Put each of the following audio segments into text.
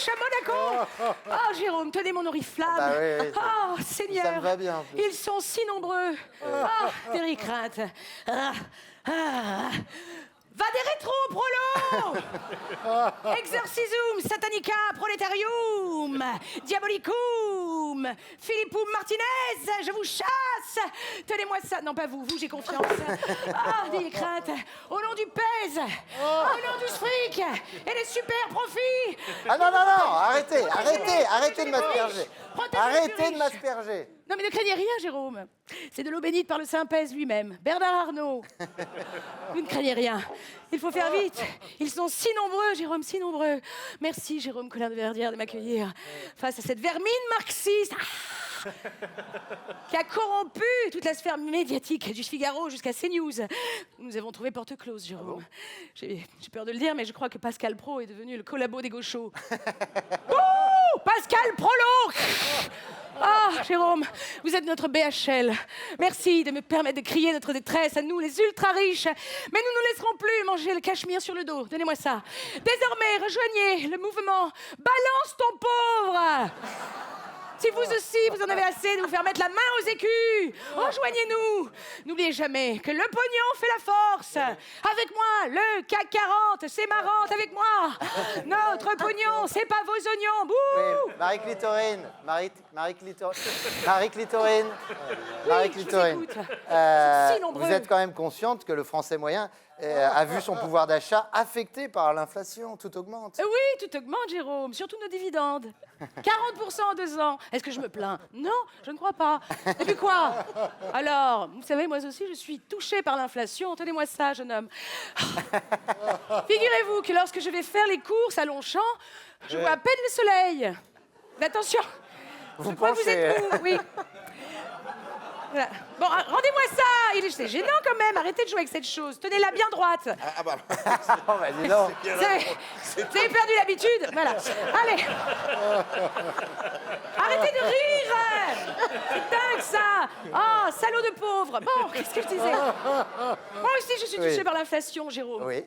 à Monaco. Oh, Jérôme, tenez mon oriflamme. Bah oui, Oh, Seigneur. ça me va bien, en plus. Ils sont si nombreux. Oh, des crainte. Va des rétro, prolo. Exorcisum, Satanica, Proletarium, Diabolicum, Philippum Martinez, je vous chasse. Tenez-moi ça. Non, pas vous, j'ai confiance. Ah, des craintes. Au nom du pèse, au nom du fric et des super profits. Ah non, arrêtez de m'asperger. Protégez les Arrêtez plus de m'asperger. Non, mais ne craignez rien, Jérôme. C'est de l'eau bénite par le Saint-Pèse lui-même, Bernard Arnault. Vous ne craignez rien. Il faut faire vite. Ils sont si nombreux, Jérôme, si nombreux. Merci, Jérôme Collin de Verdière, de m'accueillir face à cette vermine marxiste qui a corrompu toute la sphère médiatique du Figaro jusqu'à CNews. Nous avons trouvé porte close, Jérôme. J'ai peur de le dire, mais je crois que Pascal Pro est devenu le collabo des gauchos. Ouh, Pascal Prolo. Ah, Jérôme, vous êtes notre BHL. Merci de me permettre de crier notre détresse à nous, les ultra-riches. Mais nous ne laisserons plus manger le cachemire sur le dos. Donnez-moi ça. Désormais, rejoignez le mouvement Balance ton pauvre. Si vous aussi, vous en avez assez de vous faire mettre la main aux écus, rejoignez-nous. N'oubliez jamais que le pognon fait la force. Avec moi, le CAC 40, c'est marrant avec moi. Notre pognon, c'est pas vos oignons. Bouh. Oui, Marie-Clitorine. Oui, si nombreux. Vous êtes quand même consciente que le Français moyen a vu son pouvoir d'achat affecté par l'inflation. Tout augmente. Oui, tout augmente, Jérôme, surtout nos dividendes. 40% en 2 ans. Est-ce que je me plains? Non, je ne crois pas. Et puis quoi? Alors, vous savez, moi aussi, je suis touchée par l'inflation. Tenez-moi ça, jeune homme. Figurez-vous que lorsque je vais faire les courses à Longchamp, je vois à peine le soleil. Mais attention, Vous je crois que vous pensez, êtes mou, oui. Voilà. Bon, rendez-moi ça. C'est gênant quand même. Arrêtez de jouer avec cette chose. Tenez-la bien droite. Oh, bah, dis donc. Vous avez perdu l'habitude. Voilà. Allez. Arrêtez de rire. C'est dingue ça. Oh, salaud de pauvre. Bon, qu'est-ce que je disais? Moi aussi, je suis touchée par l'inflation, Jérôme. Oui.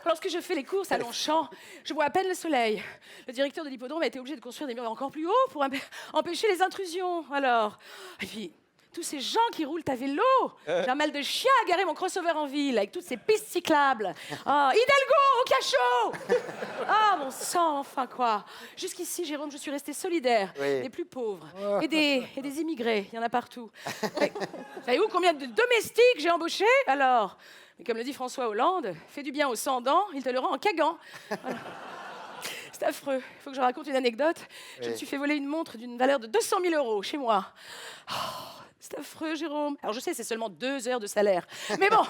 Lorsque je fais les courses à Longchamp, je vois à peine le soleil. Le directeur de l'hippodrome a été obligé de construire des murs encore plus hauts pour empêcher les intrusions. Alors, et puis, tous ces gens qui roulent à vélo. J'ai un mal de chien à garer mon crossover en ville avec toutes ces pistes cyclables. Oh, Hidalgo au cachot. Ah, mon sang, enfin quoi. Jusqu'ici, Jérôme, je suis restée solidaire des plus pauvres et des immigrés. Il y en a partout. Mais, savez-vous combien de domestiques j'ai embauchés? Alors, mais comme le dit François Hollande, fais du bien aux sans-dents, il te le rend en cagant. Voilà. C'est affreux. Il faut que je raconte une anecdote. Je me suis fait voler une montre d'une valeur de 200 000 € chez moi. Oh, c'est affreux, Jérôme. Alors, je sais, c'est seulement 2 heures de salaire. Mais bon,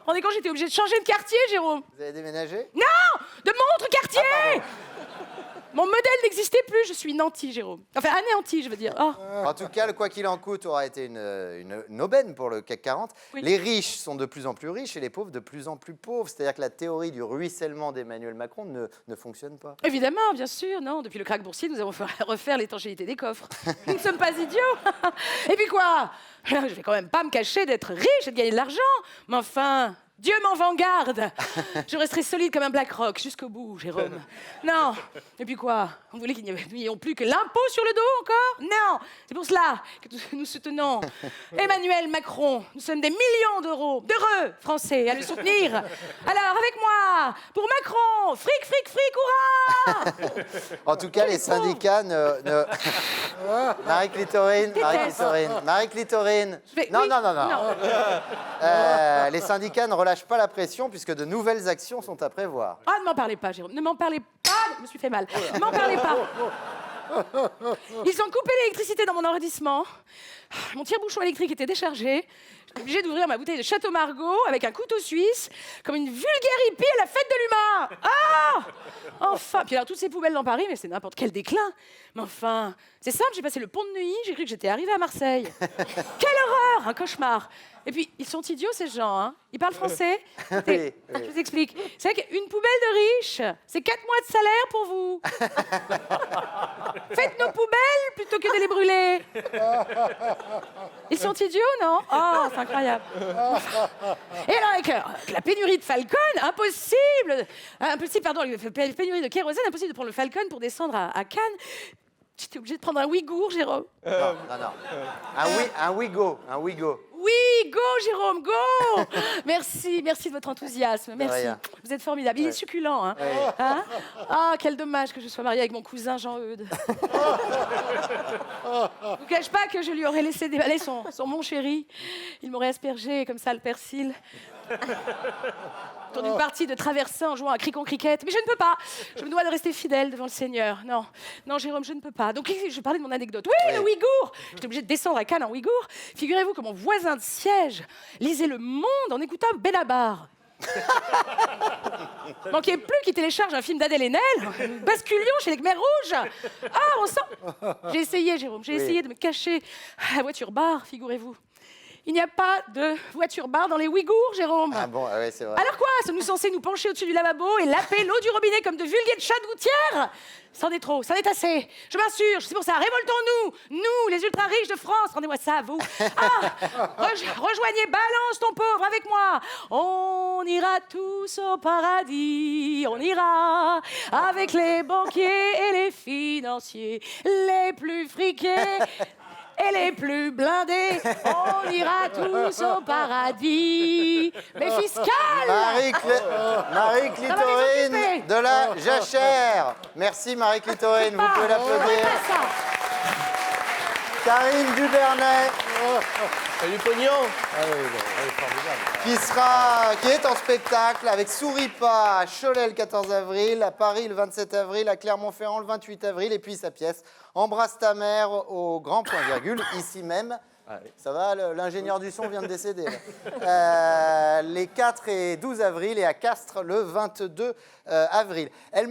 rendez compte, j'étais obligée de changer de quartier, Jérôme. Vous avez déménagé? Non, de montre-quartier. Mon modèle n'existait plus, je suis nanti, Jérôme. Enfin, anéanti, je veux dire. Oh. En tout cas, le quoi qu'il en coûte aura été une aubaine pour le CAC 40. Oui. Les riches sont de plus en plus riches et les pauvres de plus en plus pauvres. C'est-à-dire que la théorie du ruissellement d'Emmanuel Macron ne fonctionne pas. Évidemment, bien sûr, non. Depuis le krach boursier, nous avons fait refaire l'étanchéité des coffres. Nous ne sommes pas idiots. Et puis quoi? Je vais quand même pas me cacher d'être riche et de gagner de l'argent. Mais enfin, Dieu m'en vanguarde. Je resterai solide comme un BlackRock jusqu'au bout, Jérôme. Non. Et puis quoi? Vous voulez qu'il n'y ait plus que l'impôt sur le dos encore? Non. C'est pour cela que nous soutenons Emmanuel Macron. Nous sommes des millions d'heureux Français à le soutenir. Alors, avec moi, pour Macron, fric, fric, fric, hurrah! En tout cas, les syndicats ne... Marie-Clitorine. vais- Non, oui, non, non, non. non. Les syndicats ne relâchent pas la pression puisque de nouvelles actions sont à prévoir. Ah, ne m'en parlez pas, Jérôme. Ne m'en parlez pas. Je me suis fait mal. Ne m'en parlez pas. Ils ont coupé l'électricité dans mon arrondissement. Mon tire-bouchon électrique était déchargé. J'étais obligée d'ouvrir ma bouteille de Château Margaux avec un couteau suisse, comme une vulgaire hippie à la fête de l'humain. Ah! Enfin. Puis alors, toutes ces poubelles dans Paris, mais c'est n'importe quel déclin. Mais enfin, c'est simple, j'ai passé le pont de Neuilly, j'ai cru que j'étais arrivée à Marseille. Quelle horreur! un cauchemar. Et puis, ils sont idiots, ces gens. Hein. Ils parlent français. Écoutez, Oui. je vous explique. C'est vrai qu'une poubelle de riche, c'est 4 mois de salaire pour vous. Faites nos poubelles plutôt que de les brûler. Ils sont idiots, non? Oh, c'est incroyable. Et alors, avec la pénurie de Falcon, impossible, pardon, la pénurie de kérosène, impossible de prendre le Falcon pour descendre à Cannes. J'étais obligée de prendre un Ouïghour, Jérôme. Non. Un Ouigo. Oui, go, Jérôme, go. Merci de votre enthousiasme. Merci. Rien. Vous êtes formidable. Il est succulent. Hein. Hein? Ah, quel dommage que je sois mariée avec mon cousin Jean-Eudes. Je ne vous cache pas que je lui aurais laissé dévaler son mon chéri. Il m'aurait aspergé comme ça le persil. Autour d'une partie de traversin en jouant à cricon cricket. Mais je ne peux pas. Je me dois de rester fidèle devant le Seigneur. Non, Jérôme, je ne peux pas. Donc, je parlais de mon anecdote. Oui, le Ouïghour. J'étais obligée de descendre à Cannes en Ouïghour. Figurez-vous que mon voisin de siège lisait Le Monde en écoutant Benabar. Manquait plus qu'il télécharge un film d'Adèle Haenel. Nous basculions chez les Khmers rouges. Ah, on sent... J'ai essayé, Jérôme. J'ai essayé de me cacher à la voiture-bar, figurez-vous. Il n'y a pas de voiture-bar dans les Ouïghours, Jérôme. Ah bon, oui, c'est vrai. Alors quoi? Sommes-nous censés nous pencher au-dessus du lavabo et laper l'eau du robinet comme de vulgaires chats de gouttière? C'en est trop, c'en est assez. Je m'insurge, c'est pour ça. Révoltons-nous, nous, les ultra-riches de France. Rendez-moi ça à vous. Ah, rejoignez, balance ton pauvre avec moi. On ira tous au paradis. On ira avec les banquiers et les financiers, les plus friqués et les plus blindés, on ira tous au paradis. Mais fiscal! Marie Clitorine de la Jachère. Merci Marie Clitorine, vous pouvez l'applaudir. Karine Dubernet. Du pognon. Qui est en spectacle avec Souris pas à Cholet le 14 avril, à Paris le 27 avril, à Clermont-Ferrand le 28 avril, et puis sa pièce Embrasse ta mère au Grand Point Virgule, ici même. Ça va, l'ingénieur du son vient de décéder. Les 4 et 12 avril et à Castres le 22 avril.